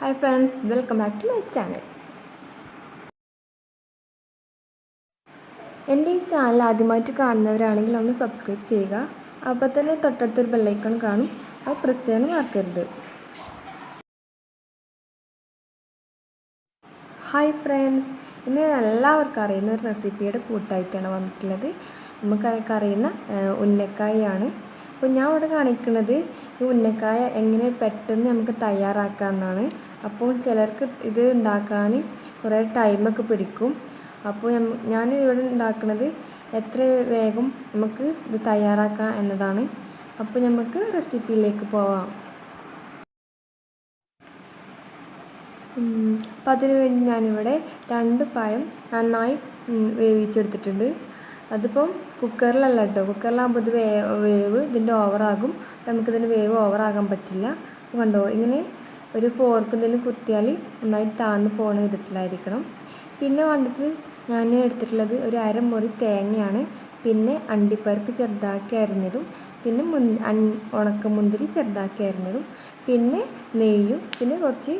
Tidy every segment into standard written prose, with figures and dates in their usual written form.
Hi friends, welcome back to my channel. എൻ്റെ ഈ channel ആദ്യമായിട്ട് കാണുന്നവരാണെങ്കിൽ ഒന്ന് സബ്സ്ക്രൈബ് ചെയ്യുക. അപ്പോൾ തന്നെ തൊട്ടടുത്തൊരു ബെല്ലൈക്കൺ കാണും, അത് പ്രസ് ചെയ്യാൻ മറക്കരുത്. ഹായ് ഫ്രണ്ട്സ്, ഇന്ന് എല്ലാവർക്കും അറിയുന്ന ഒരു റെസിപ്പിയുടെ കൂട്ടായിട്ടാണ് വന്നിട്ടുള്ളത്. നമുക്കൊക്കെ അറിയുന്ന ഉന്നക്കായാണ്. അപ്പോൾ ഞാൻ ഇവിടെ കാണിക്കുന്നത് ഈ ഉന്നക്കായ എങ്ങനെ പെട്ടെന്ന് നമുക്ക് തയ്യാറാക്കാമെന്നാണ്. അപ്പോൾ ചിലർക്ക് ഇത് ഉണ്ടാക്കാൻ കുറേ ടൈമൊക്കെ പിടിക്കും. അപ്പോൾ ഞാൻ ഇവിടെ ഉണ്ടാക്കുന്നത് എത്ര വേഗം നമുക്ക് ഇത് തയ്യാറാക്കാം എന്നതാണ്. അപ്പോൾ നമുക്ക് റെസിപ്പിയിലേക്ക് പോവാം. അപ്പോൾ അതിന് വേണ്ടി ഞാനിവിടെ 2 പഴം നന്നായി വേവിച്ചെടുത്തിട്ടുണ്ട്. അതിപ്പം കുക്കറിലല്ല കേട്ടോ, കുക്കറിലാകുമ്പോൾ ഇത് വേവ് ഇതിൻ്റെ ഓവറാകും. നമുക്കിതിന് വേവ് ഓവറാകാൻ പറ്റില്ല. കണ്ടോ, ഇങ്ങനെ ഒരു ഫോർക്ക് എന്തെങ്കിലും കുത്തിയാൽ നന്നായി താഴ്ന്നു പോകുന്ന വിധത്തിലായിരിക്കണം. പിന്നെ വേണ്ടത് ഞാൻ എടുത്തിട്ടുള്ളത് ഒരു അരമുറി തേങ്ങയാണ്, പിന്നെ അണ്ടിപ്പരിപ്പ് ചെറുതാക്കി അരിഞ്ഞതും, പിന്നെ ഉണക്കമുന്തിരി ചെറുതാക്കി അരിഞ്ഞതും, പിന്നെ നെയ്യും, പിന്നെ കുറച്ച്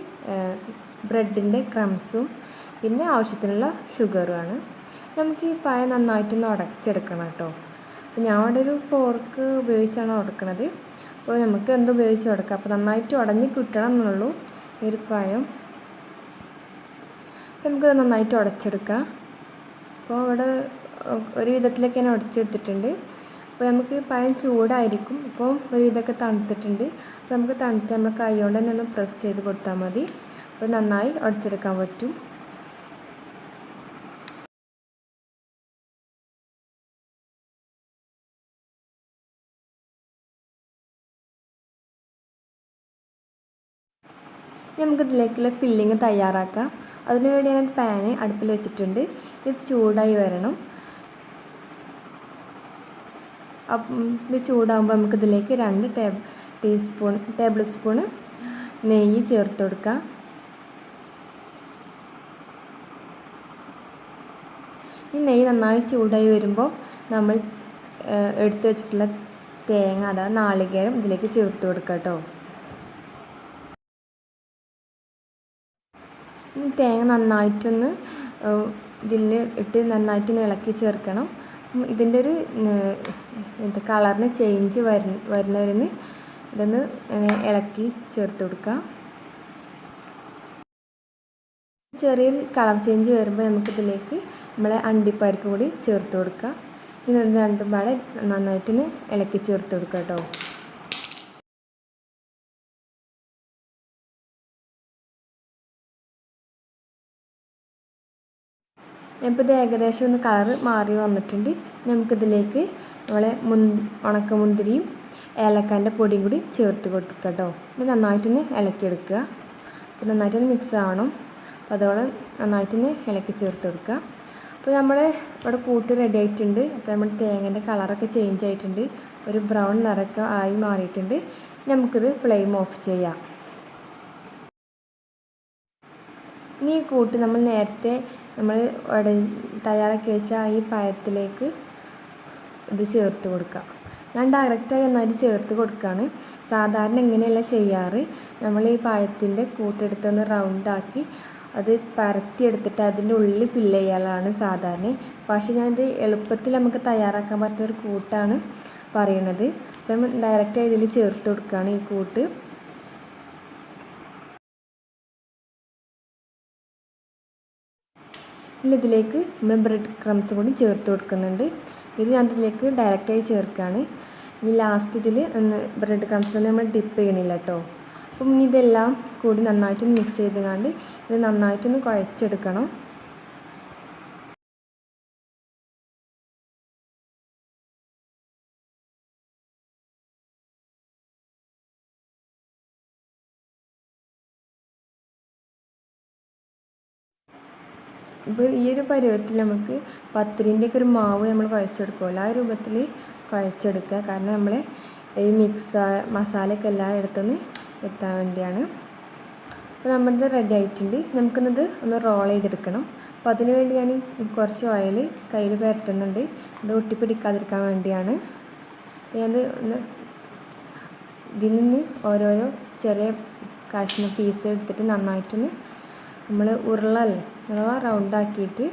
ബ്രെഡിൻ്റെ ക്രംസും, പിന്നെ ആവശ്യത്തിനുള്ള ഷുഗറുമാണ്. നമുക്ക് ഈ പഴം നന്നായിട്ടൊന്ന് ഉടച്ചെടുക്കണം കേട്ടോ. അപ്പോൾ ഞാൻ അവിടെ ഒരു ഫോർക്ക് ഉപയോഗിച്ചാണ് ഉടക്കണത്. അപ്പോൾ നമുക്ക് എന്ത് ഉപയോഗിച്ച് ഉടക്കാം. അപ്പോൾ നന്നായിട്ട് ഉടഞ്ഞ് കിട്ടണം എന്നുള്ളൂ ഈ ഒരു പഴം. നമുക്കത് നന്നായിട്ട് ഉടച്ചെടുക്കാം. അപ്പോൾ അവിടെ ഒരു വിധത്തിലൊക്കെ ഞാൻ ഉടച്ചെടുത്തിട്ടുണ്ട്. അപ്പോൾ നമുക്ക് പഴം ചൂടായിരിക്കും. ഇപ്പോൾ ഒരു വിധമൊക്കെ തണുത്തിട്ടുണ്ട്. അപ്പോൾ നമുക്ക് തണുത്ത് നമ്മൾ കൈ കൊണ്ട് തന്നെ ഒന്ന് പ്രസ് ചെയ്ത് കൊടുത്താൽ മതി. അപ്പോൾ നന്നായി ഉടച്ചെടുക്കാൻ പറ്റും. നമുക്കിതിലേക്കുള്ള ഫില്ലിങ് തയ്യാറാക്കാം. അതിനുവേണ്ടി ഞാൻ പാന് അടുപ്പിൽ വെച്ചിട്ടുണ്ട്. ഇത് ചൂടായി വരണം. ഇത് ചൂടാകുമ്പോൾ നമുക്കിതിലേക്ക് 2 ടേബിൾ സ്പൂണ് നെയ്യ് ചേർത്ത് കൊടുക്കാം. ഈ നെയ്യ് നന്നായി ചൂടായി വരുമ്പോൾ നമ്മൾ എടുത്തു വെച്ചിട്ടുള്ള തേങ്ങ, അതായത് നാളികേരം, ഇതിലേക്ക് ചേർത്ത് കൊടുക്കാം കേട്ടോ. തേങ്ങ നന്നായിട്ടൊന്ന് ഇതിൽ ഇട്ട് നന്നായിട്ടൊന്ന് ഇളക്കി ചേർക്കണം. ഇതിൻ്റെ ഒരു കളറിന് ചേഞ്ച് വരുന്നവരിന്ന് ഇതൊന്ന് ഇളക്കി ചേർത്ത് കൊടുക്കുക. ചെറിയൊരു കളർ ചേഞ്ച് വരുമ്പോൾ നമുക്കിതിലേക്ക് നമ്മളെ അണ്ടിപ്പരിപ്പ് കൂടി ചേർത്ത് കൊടുക്കുക. ഇത് രണ്ടും പാടെ നന്നായിട്ടൊന്ന് ഇളക്കി ചേർത്ത് കൊടുക്കുക കേട്ടോ. ഇപ്പോൾ ഇത് ഏകദേശം ഒന്ന് കളറ് മാറി വന്നിട്ടുണ്ട്. നമുക്കിതിലേക്ക് നമ്മളെ ഉണക്കമുന്തിരിയും ഏലക്കാൻ്റെ പൊടിയും കൂടി ചേർത്ത് കൊടുക്കുക കേട്ടോ. ഇത് നന്നായിട്ടൊന്ന് ഇളക്കിയെടുക്കുക. അപ്പോൾ നന്നായിട്ടൊന്ന് മിക്സ് ആവണം. അപ്പോൾ അതോടെ നന്നായിട്ടൊന്ന് ഇളക്കി ചേർത്ത് കൊടുക്കുക. അപ്പോൾ നമ്മൾ ഇവിടെ കൂട്ട് റെഡി ആയിട്ടുണ്ട്. അപ്പോൾ നമ്മൾ തേങ്ങേൻ്റെ കളറൊക്കെ ചേഞ്ച് ആയിട്ടുണ്ട്, ഒരു ബ്രൗൺ നിറമൊക്കെ ആയി മാറിയിട്ടുണ്ട്. നമുക്കിത് ഫ്ലെയിം ഓഫ് ചെയ്യാം. ഇനി ഈ കൂട്ട് നമ്മൾ നേരത്തെ തയ്യാറാക്കി വെച്ച ഈ പഴത്തിലേക്ക് ഇത് ചേർത്ത് കൊടുക്കുക. ഞാൻ ഡയറക്റ്റായി ഒന്നായിട്ട് ചേർത്ത് കൊടുക്കുകയാണ്. സാധാരണ ഇങ്ങനെയല്ല ചെയ്യാറ്. നമ്മൾ ഈ പഴത്തിൻ്റെ കൂട്ടെടുത്തൊന്ന് റൗണ്ടാക്കി അത് പരത്തിയെടുത്തിട്ട് അതിൻ്റെ ഉള്ളിൽ ഫില്ല് ചെയ്യാനാണ് സാധാരണ. പക്ഷേ ഞാനിത് എളുപ്പത്തിൽ നമുക്ക് തയ്യാറാക്കാൻ പറ്റുന്നൊരു കൂട്ടാണ് പറയണത്. അപ്പം ഡയറക്റ്റായി ഇതിൽ ചേർത്ത് കൊടുക്കുകയാണ് ഈ കൂട്ട്. ഇതിലേക്ക് നമ്മൾ ബ്രെഡ് ക്രംസ് കൂടി ചേർത്ത് കൊടുക്കുന്നുണ്ട്. ഇത് ഞാൻ ഇതിലേക്ക് ഡയറക്റ്റായി ചേർക്കുകയാണ്. ഇനി ലാസ്റ്റ് ഇതിൽ ബ്രെഡ് ക്രംസ് നമ്മൾ ഡിപ്പ് ചെയ്യണില്ല കേട്ടോ. അപ്പം ഇനി ഇതെല്ലാം കൂടി നന്നായിട്ടൊന്ന് മിക്സ് ചെയ്തുകൊണ്ട് ഇത് നന്നായിട്ടൊന്ന് കുഴച്ചെടുക്കണം. ഇപ്പോൾ ഈ ഒരു പരുവത്തിൽ നമുക്ക് പത്തിരിൻ്റെയൊക്കെ ഒരു മാവ് നമ്മൾ കുഴച്ചെടുക്കുമല്ലോ, ആ രൂപത്തിൽ കുഴച്ചെടുക്കുക. കാരണം നമ്മൾ ഈ മസാലയൊക്കെ എല്ലായിടത്തുനിന്ന് എത്താൻ വേണ്ടിയാണ്. അപ്പോൾ നമ്മളിത് റെഡി ആയിട്ടുണ്ട്. നമുക്കിന്നത് ഒന്ന് റോൾ ചെയ്തെടുക്കണം. അപ്പോൾ അതിന് വേണ്ടി ഞാൻ കുറച്ച് ഓയിൽ കയ്യിൽ പുരട്ടുന്നുണ്ട്. ഇത് ഒട്ടിപ്പിടിക്കാതിരിക്കാൻ വേണ്ടിയാണ്. ഞാനത് ഒന്ന് ഇതിൽ നിന്ന് ഓരോരോ ചെറിയ കാഷ്നട്ട് പീസ് എടുത്തിട്ട് നന്നായിട്ടൊന്ന് നമ്മൾ ഉരുളല്ലേ അഥവാ റൗണ്ടാക്കിയിട്ട്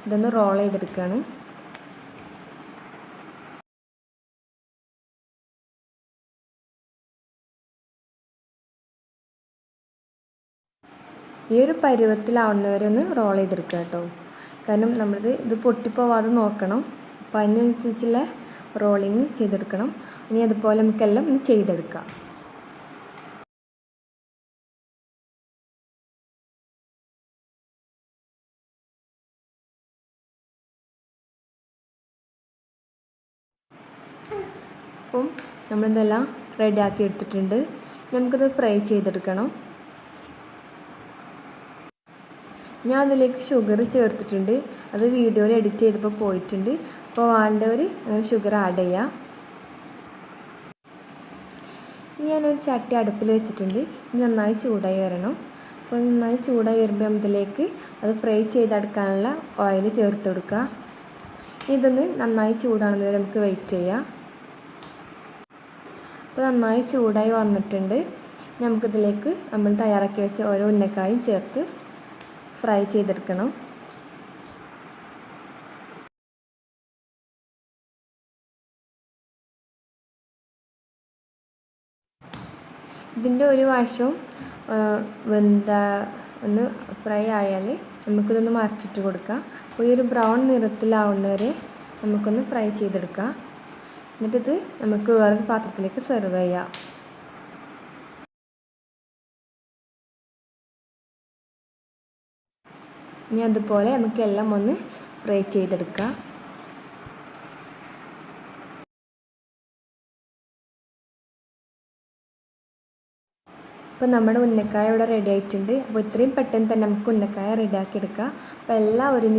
ഇതൊന്ന് റോൾ ചെയ്തെടുക്കുകയാണ്. ഈ ഒരു പരുവത്തിലാവുന്നവരെ ഒന്ന് റോൾ ചെയ്തെടുക്കുക കേട്ടോ. കാരണം ഇത് പൊട്ടിപ്പോവാതെ നോക്കണം. അപ്പോൾ അതിനനുസരിച്ചുള്ള റോളിങ് ചെയ്തെടുക്കണം. ഇനി അതുപോലെ നമുക്കെല്ലാം ഒന്ന് ചെയ്തെടുക്കാം. അപ്പം നമ്മളിതെല്ലാം റെഡിയാക്കി എടുത്തിട്ടുണ്ട്. നമുക്കിത് ഫ്രൈ ചെയ്തെടുക്കണം. ഞാൻ അതിലേക്ക് ഷുഗർ ചേർത്തിട്ടുണ്ട്. അത് വീഡിയോയിൽ എഡിറ്റ് ചെയ്തപ്പോൾ പോയിട്ടുണ്ട്. അപ്പോൾ വേണ്ടവർ അങ്ങനെ ഷുഗർ ആഡ് ചെയ്യാം. ഞാനൊരു ചട്ടി അടുപ്പിൽ വെച്ചിട്ടുണ്ട്. ഇത് നന്നായി ചൂടായി വരണം. അപ്പോൾ നന്നായി ചൂടായി വരുമ്പോൾ ഇതിലേക്ക് അത് ഫ്രൈ ചെയ്തെടുക്കാനുള്ള ഓയിൽ ചേർത്ത് കൊടുക്കുക. ഇതൊന്ന് നന്നായി ചൂടാണെന്ന് നമുക്ക് വെയിറ്റ് ചെയ്യാം. അപ്പോൾ നന്നായി ചൂടായി വന്നിട്ടുണ്ട്. നമുക്കിതിലേക്ക് നമ്മൾ തയ്യാറാക്കി വെച്ച ഓരോ ഉന്നക്കായും ചേർത്ത് ഫ്രൈ ചെയ്തെടുക്കണം. ഇതിൻ്റെ ഒരു വശവും ഒന്ന് ഫ്രൈ ആയാൽ നമുക്കിതൊന്ന് മറിച്ചിട്ട് കൊടുക്കാം. അപ്പോൾ ഈ ഒരു ബ്രൗൺ നിറത്തിലാവുന്നവരെ നമുക്കൊന്ന് ഫ്രൈ ചെയ്തെടുക്കാം. എന്നിട്ടിത് നമുക്ക് വേറൊരു പാത്രത്തിലേക്ക് സെർവ് ചെയ്യാം. ഇനി അതുപോലെ നമുക്ക് എല്ലാം ഒന്ന് ഫ്രൈ ചെയ്തെടുക്കാം. അപ്പോൾ നമ്മുടെ ഉന്നക്കായ ഇവിടെ റെഡി ആയിട്ടുണ്ട്. അപ്പോൾ ഇത്രയും പെട്ടെന്ന് തന്നെ നമുക്ക് ഉന്നക്കായ റെഡിയാക്കി എടുക്കാം. അപ്പോൾ എല്ലാവരും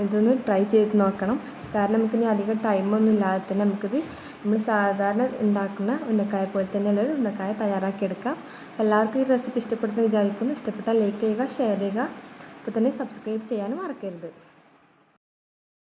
ഇതൊന്ന് ട്രൈ ചെയ്ത് നോക്കണം. കാരണം നമുക്കിനി അധികം ടൈമൊന്നും ഇല്ലാതെ തന്നെ നമ്മൾ സാധാരണ ഉണ്ടാക്കുന്ന ഉന്നക്കായ പോലെ തന്നെയുള്ള ഒരു ഉന്നക്കായ തയ്യാറാക്കിയെടുക്കാം. എല്ലാവർക്കും ഈ റെസിപ്പി ഇഷ്ടപ്പെടുമെന്ന് വിചാരിക്കുന്നു. ഇഷ്ടപ്പെട്ടാൽ ലൈക്ക് ചെയ്യുക, ഷെയർ ചെയ്യുക. അപ്പോൾ തന്നെ സബ്സ്ക്രൈബ് ചെയ്യാനും മറക്കരുത്.